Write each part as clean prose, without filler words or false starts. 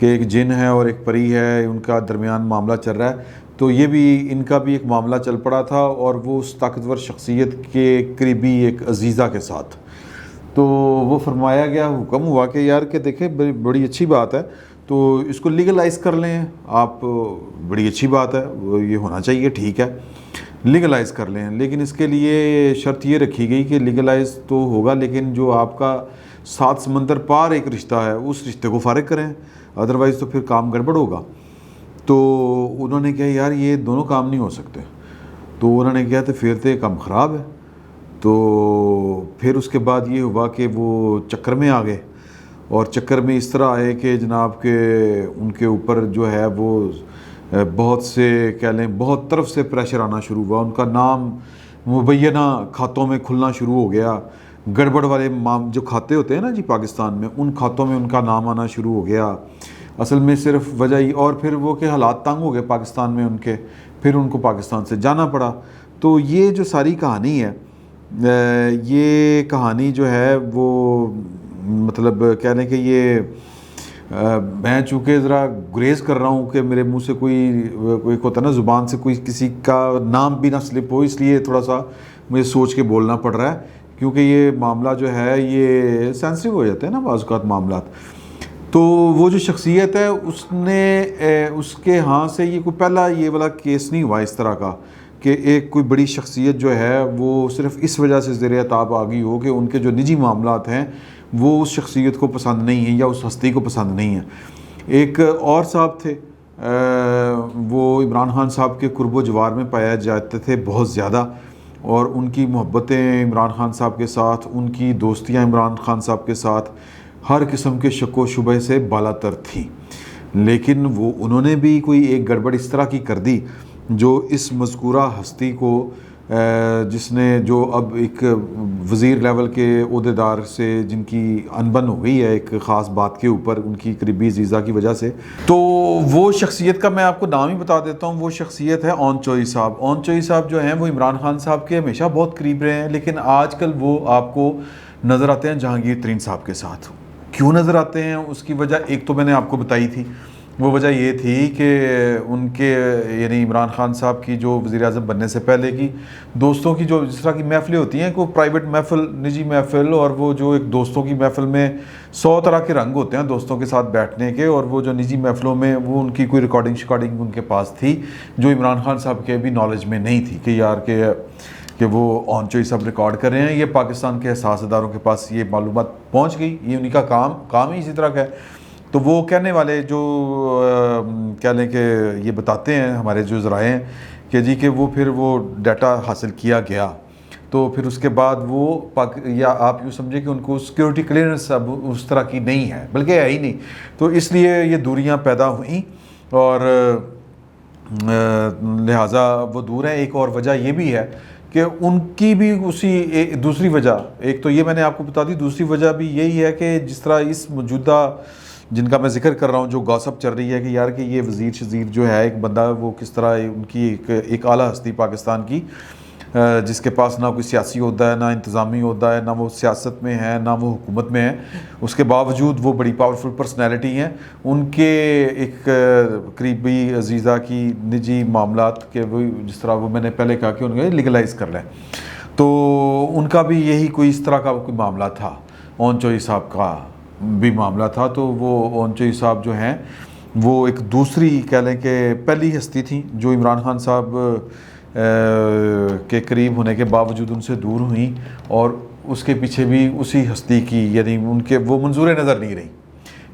کہ ایک جن ہے اور ایک پری ہے، ان کا درمیان معاملہ چل رہا ہے. تو یہ بھی ان کا بھی ایک معاملہ چل پڑا تھا، اور وہ اس طاقتور شخصیت کے قریبی ایک عزیزہ کے ساتھ. تو وہ فرمایا گیا، حکم ہوا کہ یار کہ دیکھیں بڑی اچھی بات ہے، تو اس کو لیگلائز کر لیں آپ، بڑی اچھی بات ہے، یہ ہونا چاہیے، ٹھیک ہے لیگلائز کر لیں. لیکن اس کے لیے شرط یہ رکھی گئی کہ لیگلائز تو ہوگا، لیکن جو آپ کا 7 سمندر پار ایک رشتہ ہے اس رشتے کو فارغ کریں، ادروائز تو پھر کام گڑبڑ ہوگا. تو انہوں نے کہا یار یہ دونوں کام نہیں ہو سکتے. تو انہوں نے کہا تو پھر تو یہ کام خراب ہے. تو پھر اس کے بعد یہ ہوا کہ وہ چکر میں آ گئے، اور چکر میں اس طرح آئے کہ جناب کہ ان کے اوپر جو ہے وہ بہت سے کہہ لیں بہت طرف سے پریشر آنا شروع ہوا. ان کا نام مبینہ کھاتوں میں کھلنا شروع ہو گیا. گڑبڑ والے جو کھاتے ہوتے ہیں نا جی پاکستان میں، ان کھاتوں میں ان کا نام آنا شروع ہو گیا. اصل میں صرف وجہ ہی، اور پھر وہ کہ حالات تنگ ہو گئے پاکستان میں ان کے، پھر ان کو پاکستان سے جانا پڑا. تو یہ جو ساری کہانی ہے، یہ کہانی جو ہے وہ مطلب کہہ لیں کہ یہ میں چونکہ ذرا گریز کر رہا ہوں کہ میرے منہ سے کوئی ہوتا ہے نا، زبان سے کوئی کسی کا نام بھی نہ سلپ ہو، اس لیے تھوڑا سا مجھے سوچ کے بولنا پڑ رہا ہے، کیونکہ یہ معاملہ جو ہے یہ سینسٹیو ہو جاتے ہیں نا بعض اوقات معاملات. تو وہ جو شخصیت ہے اس نے اس کے ہاں سے یہ کوئی پہلا یہ والا کیس نہیں ہوا اس طرح کا کہ ایک کوئی بڑی شخصیت جو ہے وہ صرف اس وجہ سے زیر عتاب آ گئی ہو کہ ان کے جو نجی معاملات ہیں وہ اس شخصیت کو پسند نہیں ہیں یا اس ہستی کو پسند نہیں ہیں. ایک اور صاحب تھے، وہ عمران خان صاحب کے قرب و جوار میں پایا جاتے تھے بہت زیادہ، اور ان کی محبتیں عمران خان صاحب کے ساتھ، ان کی دوستیاں عمران خان صاحب کے ساتھ ہر قسم کے شک و شبہ سے بالا تر تھیں. لیکن وہ انہوں نے بھی کوئی ایک گڑبڑ اس طرح کی کر دی جو اس مذکورہ ہستی کو جس نے جو اب ایک وزیر لیول کے عہدیدار سے جن کی انبن ہو گئی ہے ایک خاص بات کے اوپر ان کی قریبی عزیزہ کی وجہ سے، تو وہ شخصیت کا میں آپ کو نام ہی بتا دیتا ہوں. وہ شخصیت ہے اون چوئی صاحب. اون چوئی صاحب جو ہیں وہ عمران خان صاحب کے ہمیشہ بہت قریب رہے ہیں، لیکن آج کل وہ آپ کو نظر آتے ہیں جہانگیر ترین صاحب کے ساتھ. کیوں نظر آتے ہیں؟ اس کی وجہ ایک تو میں نے آپ کو بتائی تھی، وہ وجہ یہ تھی کہ ان کے یعنی عمران خان صاحب کی جو وزیر اعظم بننے سے پہلے کی دوستوں کی جو جس طرح کی محفلیں ہوتی ہیں، کوئی پرائیویٹ محفل، نجی محفل، اور وہ جو ایک دوستوں کی محفل میں 100 طرح کے رنگ ہوتے ہیں دوستوں کے ساتھ بیٹھنے کے، اور وہ جو نجی محفلوں میں وہ ان کی کوئی ریکارڈنگ ان کے پاس تھی جو عمران خان صاحب کے بھی نالج میں نہیں تھی کہ یار کہ وہ اون چوئی صاحب ریکارڈ کر رہے ہیں. یہ پاکستان کے حساس اداروں کے پاس یہ معلومات پہنچ گئی، یہ انہی کا کام ہی اسی طرح کا ہے. تو وہ کہنے والے جو کہہ لیں کہ یہ بتاتے ہیں ہمارے جو ذرائع ہیں کہ جی کہ وہ پھر وہ ڈیٹا حاصل کیا گیا، تو پھر اس کے بعد وہ یا آپ یوں سمجھیں کہ ان کو سیکیورٹی کلیئرنس اب اس طرح کی نہیں ہے، بلکہ ہے ہی نہیں. تو اس لیے یہ دوریاں پیدا ہوئیں اور لہٰذا وہ دور ہیں. ایک اور وجہ یہ بھی ہے کہ ان کی بھی اسی دوسری وجہ، ایک تو یہ میں نے آپ کو بتا دی، دوسری وجہ بھی یہی ہے کہ جس طرح اس موجودہ جن کا میں ذکر کر رہا ہوں جو گاسپ چل رہی ہے کہ یار کہ یہ وزیر شزیر جو ہے ایک بندہ وہ کس طرح ان کی ایک اعلیٰ ہستی پاکستان کی جس کے پاس نہ کوئی سیاسی عہدہ ہے، نہ انتظامی عہدہ ہے، نہ وہ سیاست میں ہے، نہ وہ حکومت میں ہے، اس کے باوجود وہ بڑی پاورفل پرسنالٹی ہیں. ان کے ایک قریبی عزیزہ کی نجی معاملات کے وہ جس طرح وہ میں نے پہلے کہا کہ ان کو لیگلائز کر لیں، تو ان کا بھی یہی کوئی اس طرح کا کوئی معاملہ تھا. اون چوئی صاحب کا بھی معاملہ تھا. تو وہ اون چوئی صاحب جو ہیں وہ ایک دوسری کہہ لیں کہ پہلی ہستی تھیں جو عمران خان صاحب کے قریب ہونے کے باوجود ان سے دور ہوئیں، اور اس کے پیچھے بھی اسی ہستی کی یعنی ان کے وہ منظور نظر نہیں رہی،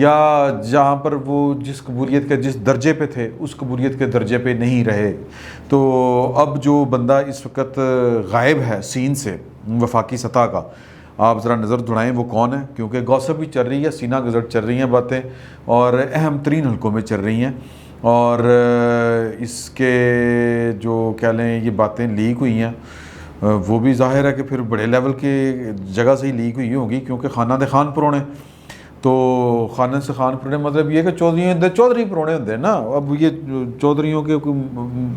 یا جہاں پر وہ جس قبولیت کے جس درجے پہ تھے اس قبولیت کے درجے پہ نہیں رہے. تو اب جو بندہ اس وقت غائب ہے سین سے وفاقی سطح کا، آپ ذرا نظر دوڑائیں وہ کون ہے، کیونکہ گوسپ بھی چل رہی ہے، سینہ گزر چل رہی ہیں باتیں، اور اہم ترین حلقوں میں چل رہی ہیں، اور اس کے جو کہہ لیں یہ باتیں لیک ہوئی ہیں وہ بھی ظاہر ہے کہ پھر بڑے لیول کی جگہ سے ہی لیک ہوئی ہوگی، کیونکہ خانہ دے خان پرونے، تو خانہ سے خان پرونے مطلب یہ کہ چودھری پرونے ہوتے ہیں نا. اب یہ چودھریوں کے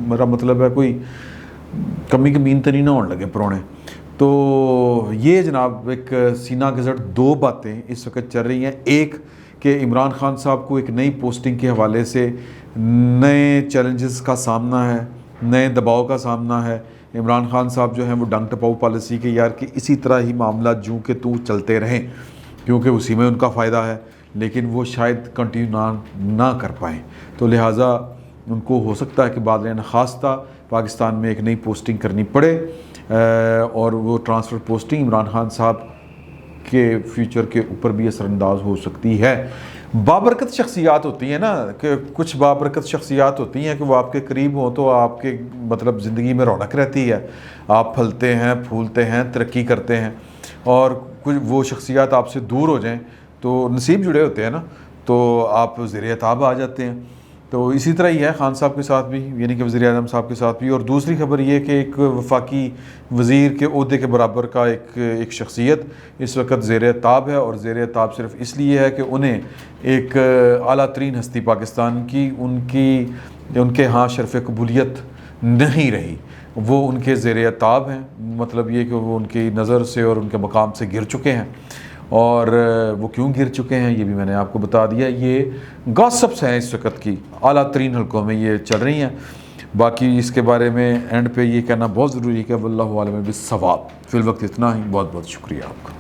میرا مطلب ہے کوئی کمی کمین تو نہیں نہ ہونے لگے پرونے. تو یہ جناب ایک سینہ گزر دو باتیں اس وقت چل رہی ہیں. ایک کہ عمران خان صاحب کو ایک نئی پوسٹنگ کے حوالے سے نئے چیلنجز کا سامنا ہے، نئے دباؤ کا سامنا ہے۔ عمران خان صاحب جو ہیں وہ ڈنگ ٹپاؤ پالیسی کے یار کہ اسی طرح ہی معاملات جوں کہ تو چلتے رہیں، کیونکہ اسی میں ان کا فائدہ ہے، لیکن وہ شاید کنٹینیو نہ کر پائیں، تو لہٰذا ان کو ہو سکتا ہے کہ بعد نخواستہ پاکستان میں ایک نئی پوسٹنگ کرنی پڑے، اور وہ ٹرانسفر پوسٹنگ عمران خان صاحب کے فیوچر کے اوپر بھی اثر انداز ہو سکتی ہے۔ بابرکت شخصیات ہوتی ہیں نا، کہ کچھ بابرکت شخصیات ہوتی ہیں کہ وہ آپ کے قریب ہوں تو آپ کے مطلب زندگی میں رونق رہتی ہے، آپ پھلتے ہیں پھولتے ہیں ترقی کرتے ہیں، اور کچھ وہ شخصیات آپ سے دور ہو جائیں تو نصیب جڑے ہوتے ہیں نا، تو آپ زیر عتاب آ جاتے ہیں۔ تو اسی طرح ہی ہے خان صاحب کے ساتھ بھی، یعنی کہ وزیر اعظم صاحب کے ساتھ بھی۔ اور دوسری خبر یہ کہ ایک وفاقی وزیر کے عہدے کے برابر کا ایک شخصیت اس وقت زیر عتاب ہے، اور زیر عتاب صرف اس لیے ہے کہ انہیں ایک اعلیٰ ترین ہستی پاکستان کی ان کے ہاں شرف قبولیت نہیں رہی، وہ ان کے زیر عتاب ہیں، مطلب یہ کہ وہ ان کی نظر سے اور ان کے مقام سے گر چکے ہیں، اور وہ کیوں گر چکے ہیں یہ بھی میں نے آپ کو بتا دیا۔ یہ گاسپس ہیں اس وقت کی، اعلیٰ ترین حلقوں میں یہ چل رہی ہیں۔ باقی اس کے بارے میں اینڈ پہ یہ کہنا بہت ضروری ہے کہ واللہ عالم بالصواب۔ فی الوقت اتنا ہی، بہت بہت شکریہ آپ کا۔